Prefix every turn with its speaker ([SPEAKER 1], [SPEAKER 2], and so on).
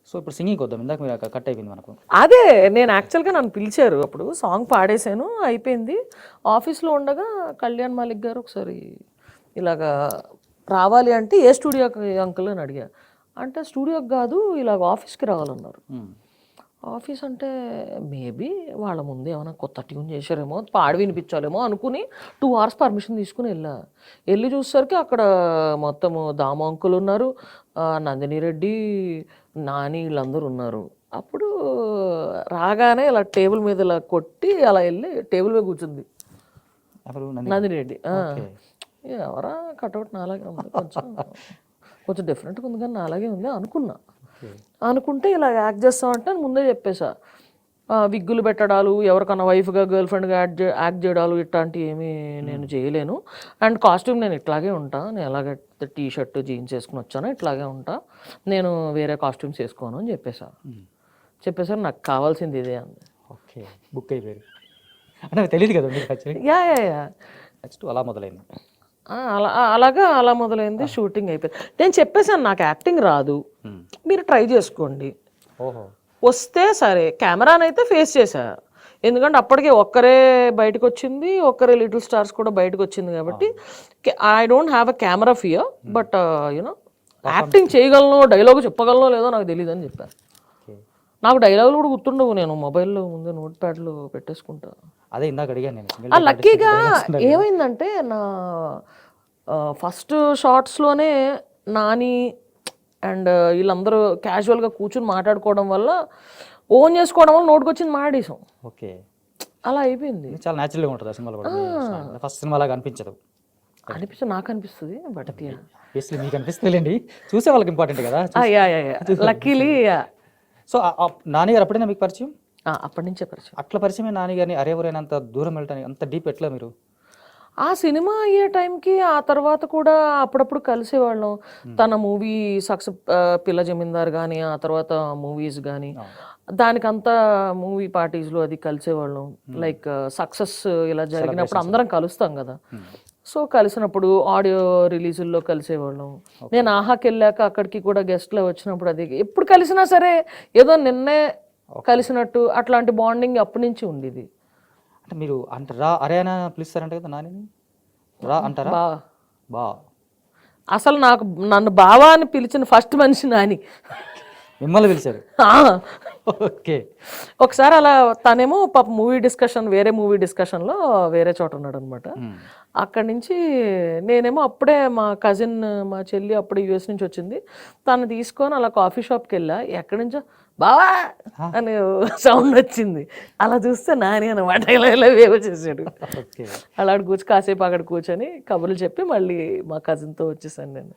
[SPEAKER 1] So ఇప్పుడు singing వద్దాం, ఇందాక మీరు కట్ అయిపోయింది మనకు.
[SPEAKER 2] అదే నేను యాక్చువల్గా నన్ను పిలిచారు, అప్పుడు సాంగ్ పాడేశాను అయిపోయింది. ఆఫీస్లో ఉండగా కళ్యాణ్ మాలిక్ గారు ఒకసారి ఇలాగా రావాలి అంటే ఏ స్టూడియోకి అంకుల్ అని అడిగా. అంటే స్టూడియోకి కాదు ఇలాగ ఆఫీస్కి రావాలన్నారు. ఆఫీస్ అంటే మేబీ వాళ్ళ ముందు ఏమైనా కొత్త ట్యూన్ చేశారేమో, పాడి వినిపించాలేమో అనుకుని 2 hours పర్మిషన్ తీసుకుని వెళ్ళి చూసేసరికి అక్కడ మొత్తము దాము అంకుల్ ఉన్నారు, నందిని రెడ్డి, నాని వీళ్ళందరూ ఉన్నారు. అప్పుడు రాగానే ఇలా టేబుల్ మీద ఇలా కొట్టి అలా వెళ్ళి టేబుల్ మీద కూర్చుంది నందిని రెడ్డి. ఎవరా కటౌట్ నాలాగే ఉంది, కొంచెం డిఫరెంట్గా ఉంది కానీ నాలాగే ఉంది అనుకున్నా. అనుకుంటే ఇలా యాక్ట్ చేస్తామంటే ముందే చెప్పేసా, విగ్గులు పెట్టడాలు, ఎవరికన్నా వైఫ్గా గర్ల్ ఫ్రెండ్గా యాక్ట్ చేయడాలు ఇట్లాంటివి ఏమీ నేను చేయలేను. అండ్ కాస్ట్యూమ్ నేను ఇట్లాగే ఉంటా, నేను ఎలాగ టీ షర్ట్ జీన్స్ వేసుకుని వచ్చాను ఇట్లాగే ఉంటా, నేను వేరే కాస్ట్యూమ్స్ వేసుకోను అని చెప్పేసారు. నాకు కావాల్సింది ఇదే అంది.
[SPEAKER 1] ఓకే, బుక్ అయిపోయారు అంటే తెలియదు కదా మీకు.
[SPEAKER 2] యా
[SPEAKER 1] నెక్స్ట్ అలా మొదలైంది.
[SPEAKER 2] అలా మొదలైంది. షూటింగ్ అయిపోయింది. నేను చెప్పేసాను నాకు యాక్టింగ్ రాదు, మీరు ట్రై చేసుకోండి, వస్తే సరే. కెమెరానైతే ఫేస్ చేశా, ఎందుకంటే అప్పటికే ఒక్కరే బయటకు వచ్చింది, ఒక్కరే లిటిల్ స్టార్స్ కూడా బయటకు వచ్చింది కాబట్టి I don't have a camera fear, but you know acting చేయగలను, డైలాగ్ చెప్పగలనో లేదో నాకు తెలియదు అని చెప్పాను. నాకు డైలాగులు కూడా గుర్తుండవు, నేను మొబైల్లో ముందు నోట్ ప్యాడ్లు పెట్టేసుకుంటా.
[SPEAKER 1] అదే ఇందాక అడిగాను నేను.
[SPEAKER 2] లక్కీగా ఏమైందంటే నా ఫస్ట్ షార్ట్స్లోనే నాని అండ్ వీళ్ళందరూ క్యాజువల్గా కూర్చుని మాట్లాడుకోవడం వల్ల ఓన్ చేసుకోవడం వల్ల నోటికి వచ్చింది మాడేసాం.
[SPEAKER 1] ఓకే,
[SPEAKER 2] అలా అయిపోయింది.
[SPEAKER 1] చాలా న్యాచురల్గా ఉంటుంది ఆ సినిమాలో కూడా. ఫస్ట్ సినిమా లాగా అనిపించదు.
[SPEAKER 2] నాకు అనిపిస్తుంది, బట్
[SPEAKER 1] మీకు అనిపిస్తుందిలేండి, చూసే వాళ్ళకి ఇంపార్టెంట్ కదా.
[SPEAKER 2] లక్కీలీ.
[SPEAKER 1] సో నాని గారు అప్పుడైనా మీకు పరిచయం?
[SPEAKER 2] అప్పటి నుంచే పరిచయం.
[SPEAKER 1] అట్లా పరిచయమే నాని గారిని అరేవరైనంత దూరం వెళ్ళటానికి అంత డీప్ ఎట్లా మీరు?
[SPEAKER 2] ఆ సినిమా అయ్యే టైంకి ఆ తర్వాత కూడా అప్పుడప్పుడు కలిసేవాళ్ళం. తన మూవీ సక్సెస్ పిల్ల జమీందార్ కానీ ఆ తర్వాత మూవీస్ కానీ దానికంతా మూవీ పార్టీస్లో అది కలిసేవాళ్ళం. లైక్ సక్సెస్ ఇలా జరిగినప్పుడు అందరం కలుస్తాం కదా, సో కలిసినప్పుడు ఆడియో రిలీజుల్లో కలిసేవాళ్ళం. నేను ఆహాకి వెళ్ళాక అక్కడికి కూడా గెస్ట్లో వచ్చినప్పుడు అది ఎప్పుడు కలిసినా సరే ఏదో నిన్నే కలిసినట్టు అట్లాంటి బాండింగ్ అప్పటి నుంచి ఉండేది.
[SPEAKER 1] అంటే మీరు అంటే రా అరే అని పిలుస్తారంట కదా నాని, రా అంటారా? బా
[SPEAKER 2] అసలు నన్ను బావా అని పిలిచిన ఫస్ట్ మనిషి నాని.
[SPEAKER 1] మిమ్మల్ని పిలిచారు? ఓకే.
[SPEAKER 2] ఒకసారి అలా తనేమో పాప వేరే మూవీ డిస్కషన్లో వేరే చోట ఉన్నాడు అనమాట. అక్కడి నుంచి నేనేమో అప్పుడే మా కజిన్ మా చెల్లి అప్పుడే యూఎస్ నుంచి వచ్చింది, తను తీసుకొని అలా కాఫీ షాప్కి వెళ్ళా. ఎక్కడి నుంచో బావా అని సౌండ్ వచ్చింది. అలా చూస్తే నాని అనమాట, ఇలా వేవ్ చేసాడు. అలా కాసేపు అక్కడ కూర్చొని కబుర్లు చెప్పి మళ్ళీ మా కజిన్తో వచ్చేసాను నేను.